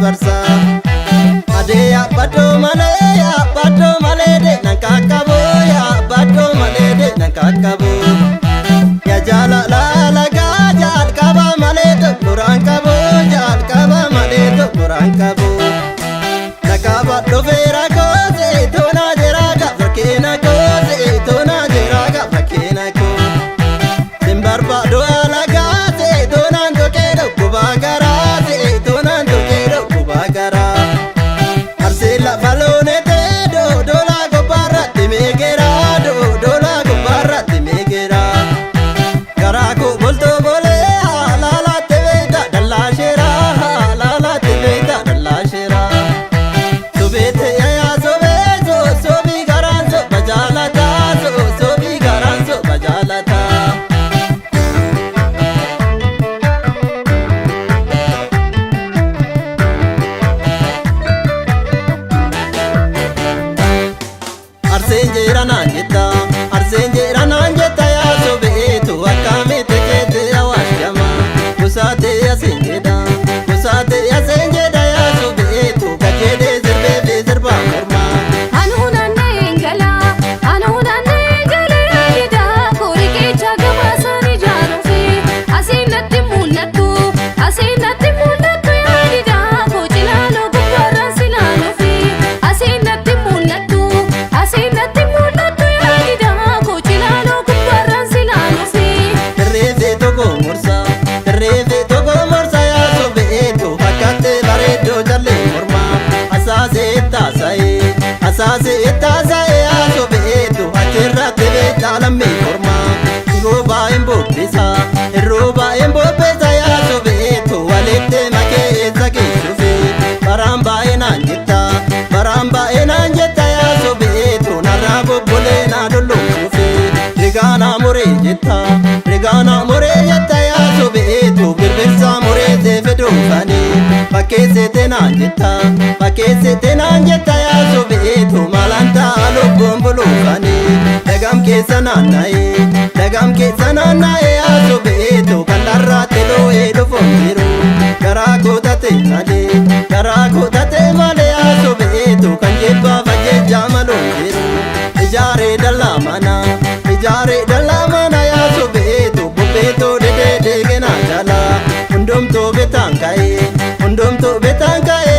dabarsa ade ya bado male de nan kakabo ya bado male de nan kakabo ya jala la la ga jal kaba male de nuran kabo jal kaba male de nuran kabo nakaba do vera ko se tona jera ga fakena ko se tona jera ga fakena ko simbarba do la ga se tona do ke do kubagara se tona do ke do kubagara arsela balone te do la go barra te megera do la go barra te megera gara ko bolto bole la la te veda dalla shera la la te veda dalla shera subete ya so bi garanzo bajalata so bi garanzo bajalata arsenjera nanjeta ya sobeetu akkamete kete awashama kusate ya senjeda ya sobeetu kakede zirbebe zirba morma yida korike chagama sani jarufi asinatti mulatu yida kojilalo gubara silalo fi asinatti mulatu yida kojilalo gubara silalo fi terrefe togo morsa ya sobeetu hakkate bareedo jalle morma asase tasae ya sobeetu achirra tebe dalamme morma roba embobesa ya sobeetu walette make ezake shufe baramba enanjetta ya sobeetu narabo bole na dollo shufe rigana more jetta ya sobeetu birbirsa more zefedo fani bakesete nanjetta ya sobeetu malanta alo gombolo fani dagam keessa naannae ya sobeetu kandarra telo edo fondiru garaa kootate male ya sobeetu kan jebba fajjeja malonjiru ijaare dalla mana ya sobeetu bobbeeto dede degena jala hundomto betankae